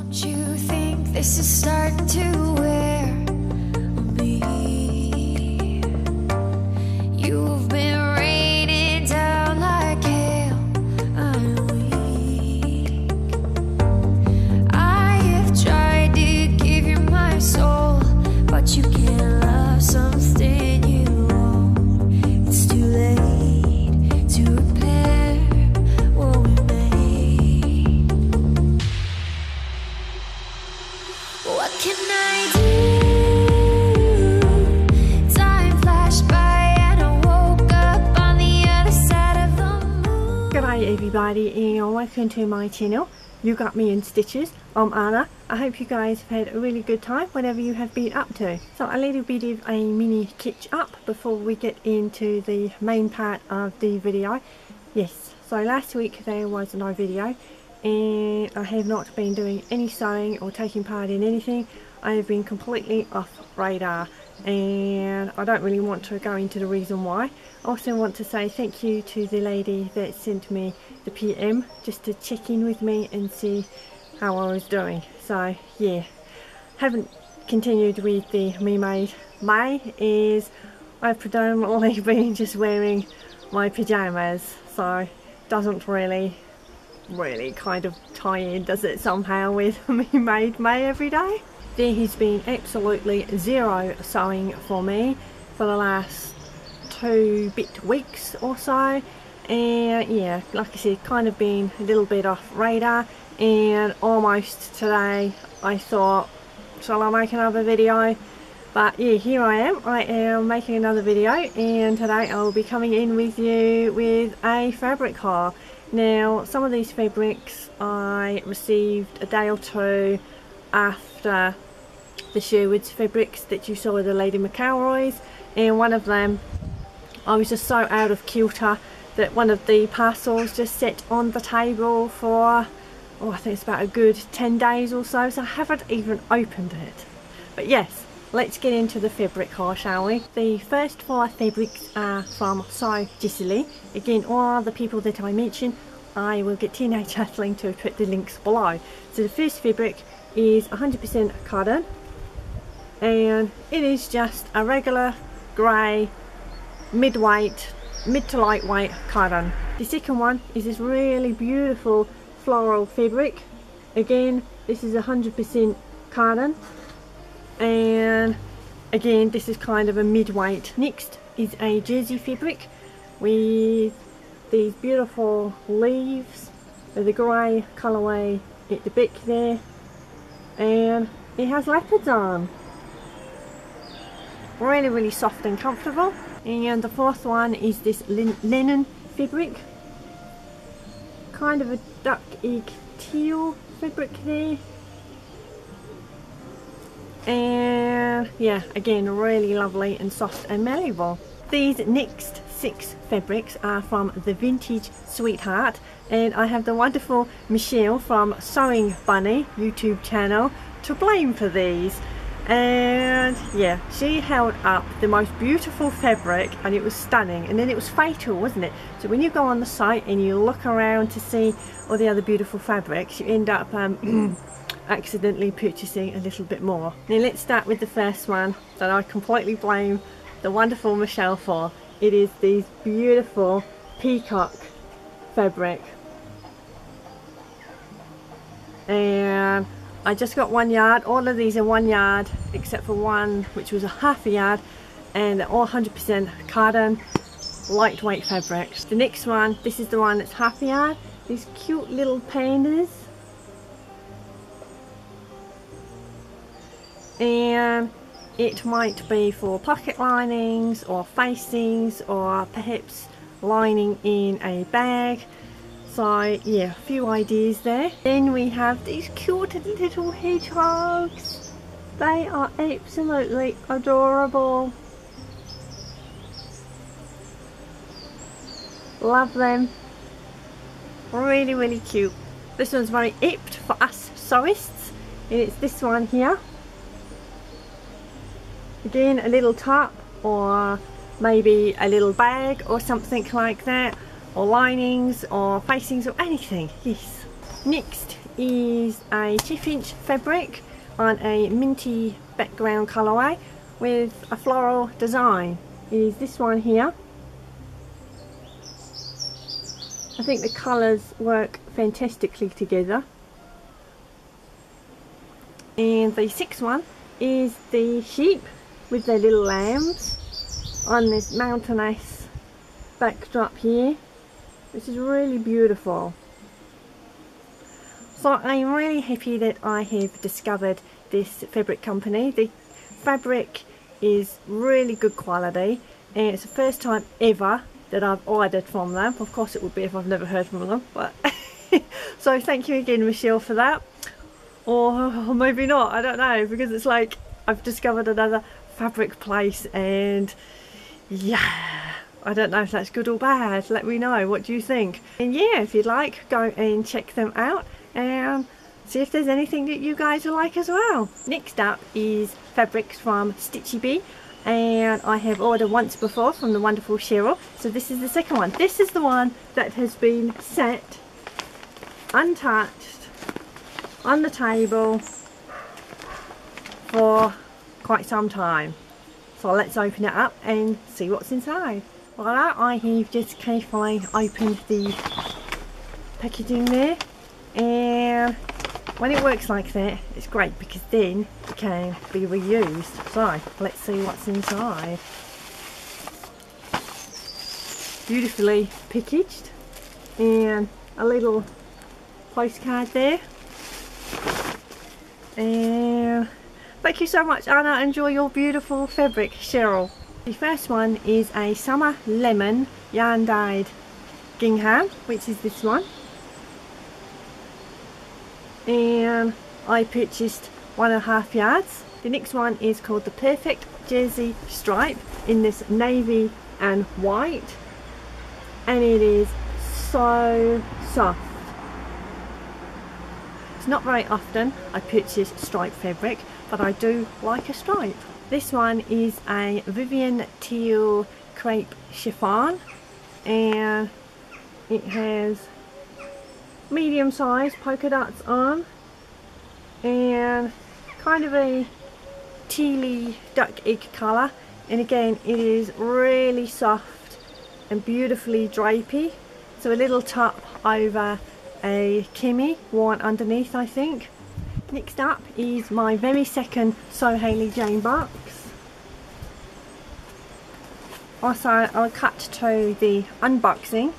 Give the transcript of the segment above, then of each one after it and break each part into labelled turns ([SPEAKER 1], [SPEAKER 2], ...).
[SPEAKER 1] Don't you think this is starting to wear on me? You've been raining down like hail. I'm weak. I have tried to give you my soul, but you can't love something you own. It's too late to repair what we made. What can I do? Time flashed by and I woke up on the other side of the moon.
[SPEAKER 2] G'day everybody and welcome to my channel. You got me in stitches. I'm Anna. I hope you guys have had a really good time whatever you have been up to. So a little bit of a mini catch up before we get into the main part of the video. Yes, so last week there was no video and I have not been doing any sewing or taking part in anything. I have been completely off radar and I don't really want to go into the reason why. I also want to say thank you to the lady that sent me the PM just to check in with me and see how I was doing. So yeah, haven't continued with the Me Made May, is I've predominantly been just wearing my pyjamas, so doesn't really kind of tie in, does it, somehow with Me Made May every day. There has been absolutely zero sewing for me for the last 2 weeks or so, and yeah, like I said, kind of been a little bit off radar. And almost today I thought, shall I make another video? But yeah, here I am making another video, and today I will be coming in with you with a fabric haul. Now some of these fabrics I received a day or two after the Sherwood's fabrics that you saw with the Lady McElroy's, and one of them I was just so out of kilter that one of the parcels just sat on the table for, oh, I think it's about a good 10 days or so, so I haven't even opened it. But yes, let's get into the fabric haul, shall we? The first 4 fabrics are from SewHayleyJane. Again, all the people that I mention, I will get Teenage Hustling to put the links below. So the first fabric is 100% cotton, and it is just a regular grey mid to lightweight cotton. The second one is this really beautiful floral fabric. Again, this is 100% cotton, and again this is kind of a mid-weight. Next is a jersey fabric with these beautiful leaves with a grey colourway at the back there, and it has leopards on. Really soft and comfortable. And the fourth one is this linen fabric, kind of a duck egg teal fabric there, and yeah, again really lovely and soft and malleable. These next 6 fabrics are from the Vintage Sweetheart, and I have the wonderful Michelle from Sewing Bunny YouTube channel to blame for these. And yeah, she held up the most beautiful fabric and it was stunning, and then it was fatal, wasn't it? So when you go on the site and you look around to see all the other beautiful fabrics, you end up accidentally purchasing a little bit more. Now let's start with the first one that I completely blame the wonderful Michelle for. It is these beautiful Peacock Fabric, and I just got 1 yard. All of these are 1 yard except for one which was a ½ a yard, and they're all 100% cotton, lightweight fabrics. The next one, this is the one that's ½ a yard. These cute little pandas, and it might be for pocket linings or facings or perhaps lining in a bag. So yeah, a few ideas there. Then we have these cute little hedgehogs. They are absolutely adorable. Love them. Really cute. This one's very apt for us sewists, and it's this one here. Again, a little top or maybe a little bag or something like that, or linings or facings or anything. Yes. Next is a 2-inch fabric on a minty background colourway with a floral design. Is this one here. I think the colours work fantastically together. And the 6th one is the sheep with their little lambs on this mountainous backdrop here. This is really beautiful. So I'm really happy that I have discovered this fabric company. The fabric is really good quality and it's the first time ever that I've ordered from them. Of course it would be if I've never heard from them, but so thank you again, Michelle, for that. Or maybe not, I don't know, because it's like I've discovered another fabric place and yeah, I don't know if that's good or bad. Let me know, what do you think? And yeah, if you'd like, go and check them out and see if there's anything that you guys will like as well. Next up is fabrics from Stitchy Bee, and I have ordered once before from the wonderful Cheryl, so this is the second one. This is the one that has been set untouched on the table for quite some time. So let's open it up and see what's inside. Voila, I have just carefully opened the packaging there, and when it works like that it's great because then it can be reused. So let's see what's inside. Beautifully packaged and a little postcard there. And thank you so much, Anna. Enjoy your beautiful fabric, Cheryl. The first one is a summer lemon yarn dyed gingham, which is this one. And I purchased 1.5 yards. The next one is called the Perfect Jersey Stripe in this navy and white, and it is so soft. It's not very often I purchase stripe fabric, but I do like a stripe. This one is a Vivian Teal crepe chiffon, and it has medium sized polka dots on and kind of a tealy duck egg colour, and again it is really soft and beautifully drapey. So a little top over a cami worn underneath, I think. Next up is my very second SewHayleyJane box. Also, I'll cut to the unboxing.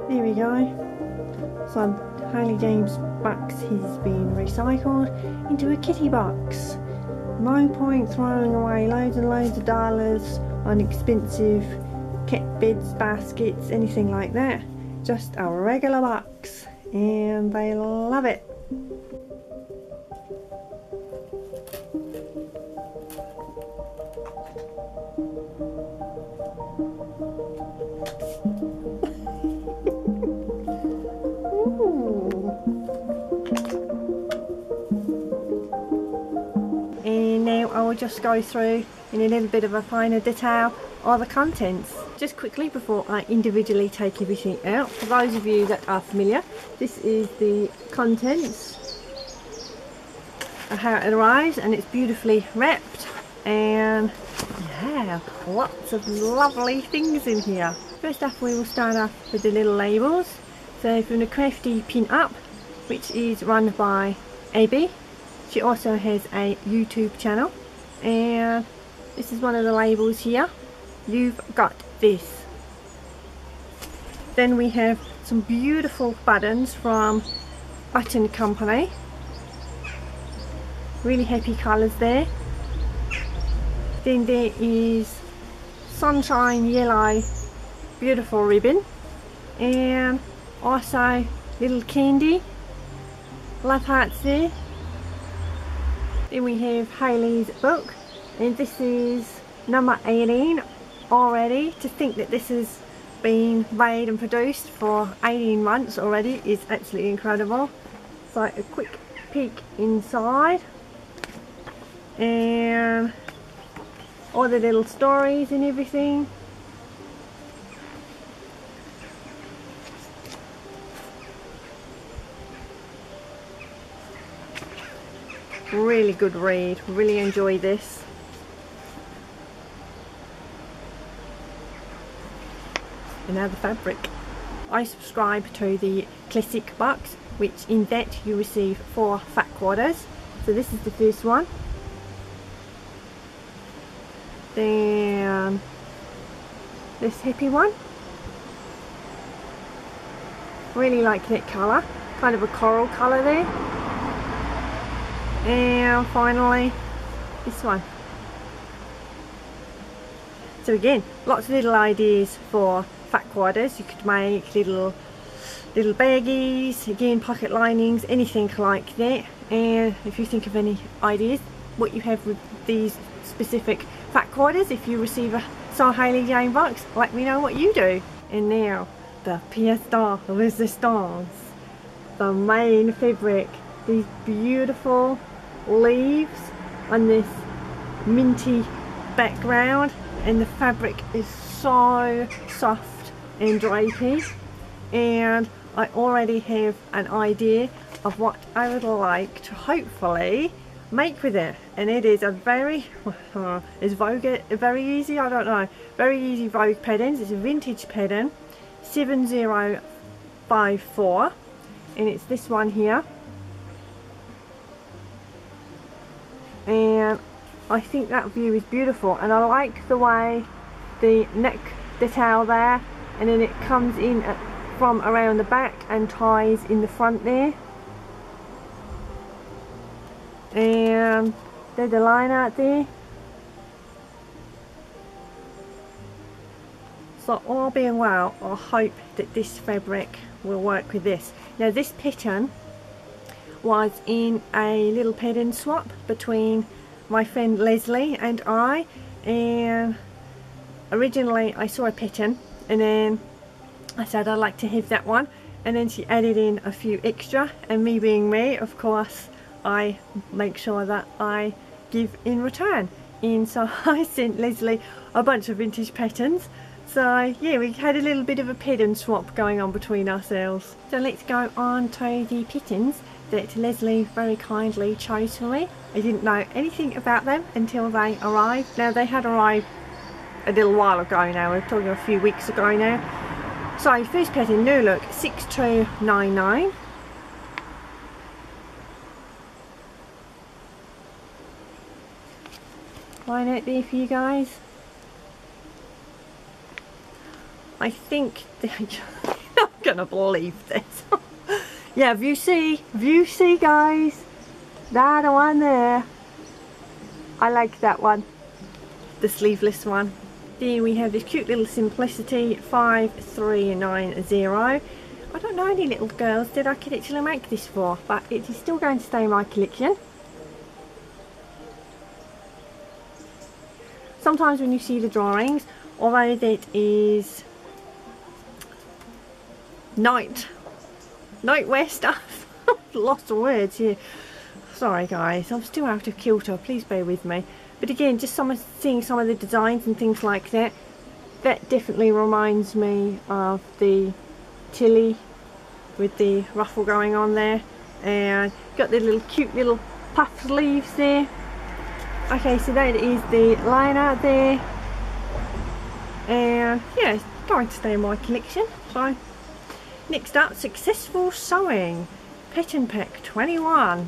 [SPEAKER 2] There we go. So SewHayleyJane's box has been recycled into a kitty box. No point throwing away loads and loads of dollars on expensive cat beds, baskets, anything like that. Just a regular box, and they love it. just go through in a little bit of a finer detail all the contents. Just quickly before I individually take everything out, for those of you that are familiar, this is the contents of how it arrives, and it's beautifully wrapped, and yeah, lots of lovely things in here. First off, we will start off with the little labels. So from the Crafty Pin Up, which is run by Addie. She also has a YouTube channel, and this is one of the labels here. You've got this. Then we have some beautiful buttons from Button Company. Really happy colours there. Then there is sunshine yellow, beautiful ribbon, and also little candy, love hearts there. Then we have Hayley's book, and this is number 18 already. To think that this has been made and produced for 18 months already is absolutely incredible. So a quick peek inside, and all the little stories and everything. Really good read, really enjoy this. And now the fabric. I subscribe to the classic box, which in that you receive 4 fat quarters. So this is the first one. Then this happy one. Really like that colour, kind of a coral colour there. And finally this one. So again, lots of little ideas for fat quarters. You could make little baggies, again pocket linings, anything like that. And if you think of any ideas what you have with these specific fat quarters, if you receive a SewHayleyJane box, let me know what you do. And now the pièce de résistance, the main fabric. These beautiful leaves on this minty background, and the fabric is so soft and drapey, and I already have an idea of what I would like to hopefully make with it. And it is a very is Vogue very easy, I don't know, very easy Vogue patterns. It's a vintage pattern 7054, and it's this one here. And I think that view is beautiful, and I like the way the neck detail there, and then it comes in from around the back and ties in the front there. And there's the line out there. So all being well, I hope that this fabric will work with this. Now this pattern was in a little pattern swap between my friend Leslie and I, and originally I saw a pattern and then I said I'd like to have that one, and then she added in a few extra, and me being me, of course, I make sure that I give in return. And so I sent Leslie a bunch of vintage patterns. So yeah, we had a little bit of a pattern swap going on between ourselves. So let's go on to the patterns that Leslie very kindly chose for me. I didn't know anything about them until they arrived. Now they had arrived a little while ago now, we're talking a few weeks ago now. So first pattern, New Look 6299. Line out there for you guys. I think they're not gonna believe this. Yeah, if you see guys, that one there, I like that one, the sleeveless one. Then we have this cute little Simplicity 5390. I don't know any little girls that I could actually make this for, but it is still going to stay in my collection. Sometimes when you see the drawings, although that is nightwear stuff, lost of words here, sorry guys, I'm still out of kilter, please bear with me, But again, just seeing some of the designs and things like that, that definitely reminds me of the Tilly with the ruffle going on there, and got the little cute little puff sleeves there. Okay, so that is the liner there, and yeah, it's going to stay in my collection. So next up, Successful Sewing Pattern Pack 21.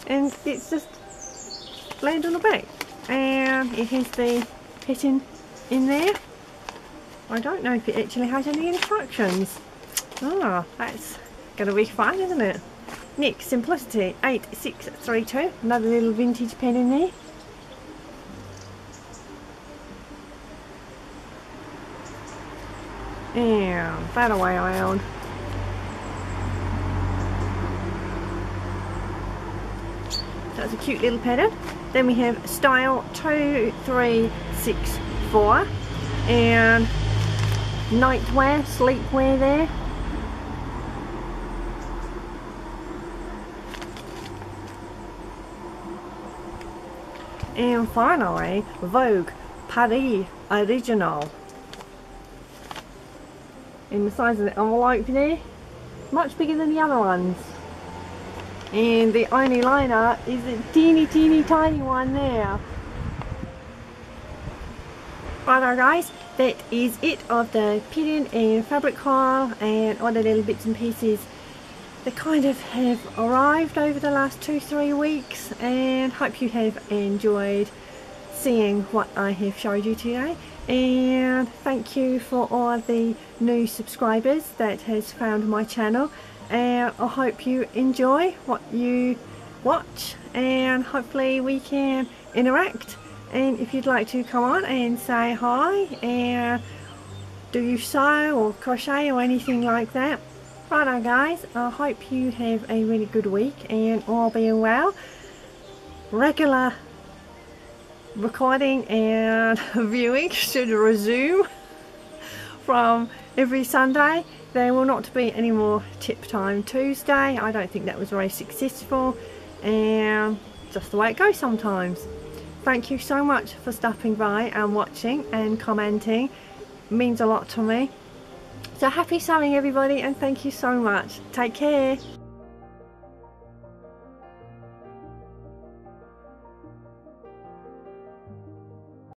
[SPEAKER 2] And it's just laid on the back, and it has the pattern in there. I don't know if it actually has any instructions. Ah, that's gonna be fun, isn't it? Next, Simplicity 8632, another little vintage pen in there. And that away around. That's a cute little pattern. Then we have Style 2364 and nightwear, sleepwear there. And finally, Vogue Paris Original. In the size of the envelope there, much bigger than the other ones. And the only liner is a teeny tiny one there. Righto guys, that is it of the pattern and fabric haul and all the little bits and pieces that kind of have arrived over the last 2-3 weeks, and hope you have enjoyed seeing what I have showed you today. And thank you for all the new subscribers that has found my channel, and I hope you enjoy what you watch, and hopefully we can interact. And if you'd like to come on and say hi and do you sew or crochet or anything like that, righto guys, I hope you have a really good week, and all being well, regular recording and viewing should resume from every Sunday. There will not be any more Tip Time Tuesday. I don't think that was very successful, and just the way it goes sometimes. Thank you so much for stopping by and watching and commenting. It means a lot to me. So happy sewing everybody, and thank you so much. Take care.